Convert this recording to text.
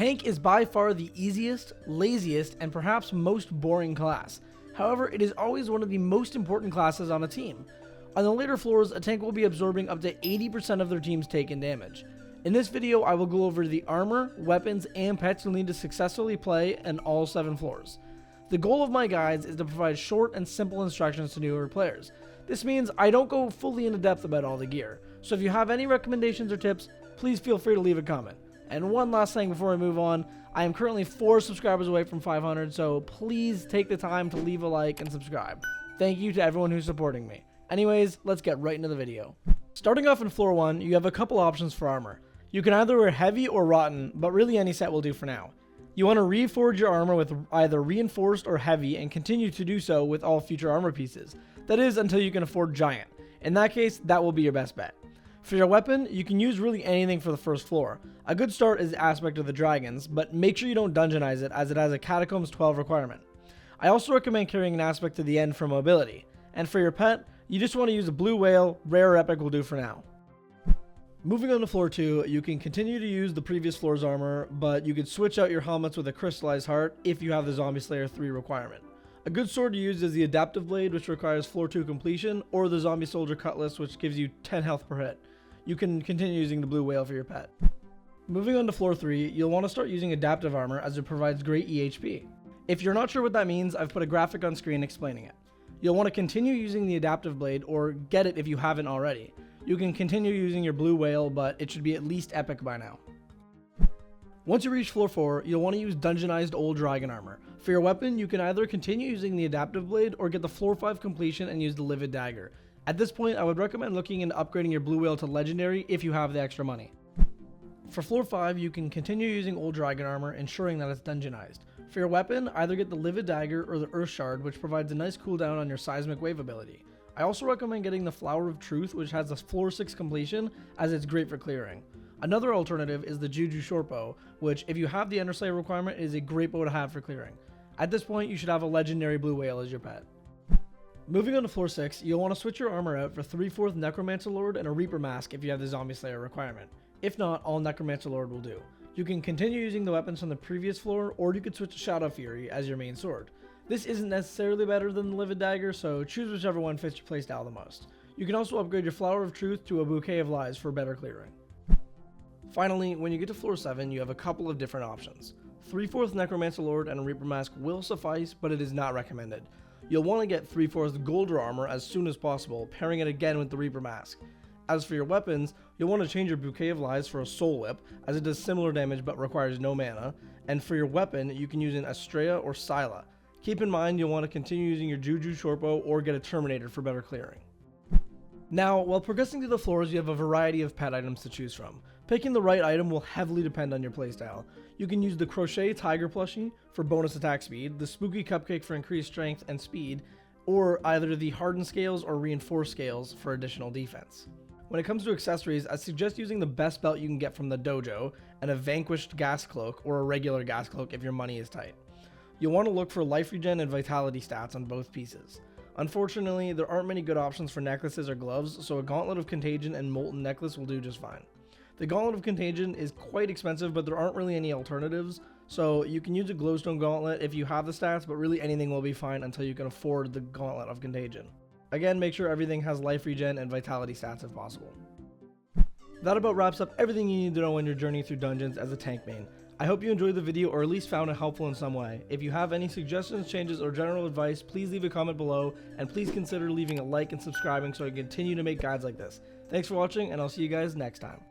Tank is by far the easiest, laziest, and perhaps most boring class. However, it is always one of the most important classes on a team. On the later floors, a tank will be absorbing up to 80% of their team's taken damage. In this video, I will go over the armor, weapons, and pets you'll need to successfully play in all 7 floors. The goal of my guides is to provide short and simple instructions to newer players. This means I don't go fully into depth about all the gear, so if you have any recommendations or tips, please feel free to leave a comment. And one last thing before I move on, I am currently 4 subscribers away from 500, so please take the time to leave a like and subscribe. Thank you to everyone who's supporting me. Anyways, let's get right into the video. Starting off in floor 1, you have a couple options for armor. You can either wear heavy or rotten, but really any set will do for now. You want to reforge your armor with either reinforced or heavy and continue to do so with all future armor pieces. That is, until you can afford giant. In that case, that will be your best bet. For your weapon, you can use really anything for the first floor. A good start is Aspect of the Dragons, but make sure you don't dungeonize it as it has a Catacombs 12 requirement. I also recommend carrying an Aspect to the end for mobility. And for your pet, you just want to use a blue whale, rare or epic will do for now. Moving on to floor 2, you can continue to use the previous floor's armor, but you could switch out your helmets with a crystallized heart if you have the Zombie Slayer 3 requirement. A good sword to use is the Adaptive Blade, which requires floor 2 completion, or the Zombie Soldier Cutlass, which gives you 10 health per hit. You can continue using the blue whale for your pet. Moving on to floor 3, you'll want to start using adaptive armor as it provides great EHP. If you're not sure what that means, I've put a graphic on screen explaining it. You'll want to continue using the Adaptive Blade, or get it if you haven't already. You can continue using your blue whale, but it should be at least epic by now. Once you reach floor 4, you'll want to use dungeonized old dragon armor. For your weapon, you can either continue using the Adaptive Blade or get the floor 5 completion and use the Livid Dagger. At this point, I would recommend looking into upgrading your blue whale to legendary if you have the extra money. For floor 5, you can continue using old dragon armor, ensuring that it's dungeonized. For your weapon, either get the Livid Dagger or the Earth Shard, which provides a nice cooldown on your Seismic Wave ability. I also recommend getting the Flower of Truth, which has a floor 6 completion, as it's great for clearing. Another alternative is the Juju Short Bow, which, if you have the Ender Slayer requirement, is a great bow to have for clearing. At this point, you should have a legendary blue whale as your pet. Moving on to floor 6, you'll want to switch your armor out for 3/4 Necromancer Lord and a Reaper Mask if you have the Zombie Slayer requirement. If not, all Necromancer Lord will do. You can continue using the weapons from the previous floor, or you could switch to Shadow Fury as your main sword. This isn't necessarily better than the Livid Dagger, so choose whichever one fits your playstyle the most. You can also upgrade your Flower of Truth to a Bouquet of Lies for better clearing. Finally, when you get to floor 7, you have a couple of different options. 3/4 Necromancer Lord and a Reaper Mask will suffice, but it is not recommended. You'll want to get 3/4 Golder armor as soon as possible, pairing it again with the Reaper Mask. As for your weapons, you'll want to change your Bouquet of Lies for a Soul Whip, as it does similar damage but requires no mana, and for your weapon, you can use an Astrea or Scylla. Keep in mind you'll want to continue using your Juju Shortbow or get a Terminator for better clearing. Now, while progressing through the floors, you have a variety of pet items to choose from. Picking the right item will heavily depend on your playstyle. You can use the Crochet Tiger Plushie for bonus attack speed, the Spooky Cupcake for increased strength and speed, or either the Hardened Scales or Reinforced Scales for additional defense. When it comes to accessories, I suggest using the best belt you can get from the dojo, and a Vanquished Gas Cloak or a regular Gas Cloak if your money is tight. You'll want to look for life regen and vitality stats on both pieces. Unfortunately, there aren't many good options for necklaces or gloves, so a Gauntlet of Contagion and Molten Necklace will do just fine. The Gauntlet of Contagion is quite expensive, but there aren't really any alternatives, so you can use a Glowstone Gauntlet if you have the stats, but really anything will be fine until you can afford the Gauntlet of Contagion. Again, make sure everything has life regen and vitality stats if possible. That about wraps up everything you need to know on your journey through dungeons as a tank main. I hope you enjoyed the video or at least found it helpful in some way. If you have any suggestions, changes, or general advice, please leave a comment below, and please consider leaving a like and subscribing so I can continue to make guides like this. Thanks for watching, and I'll see you guys next time.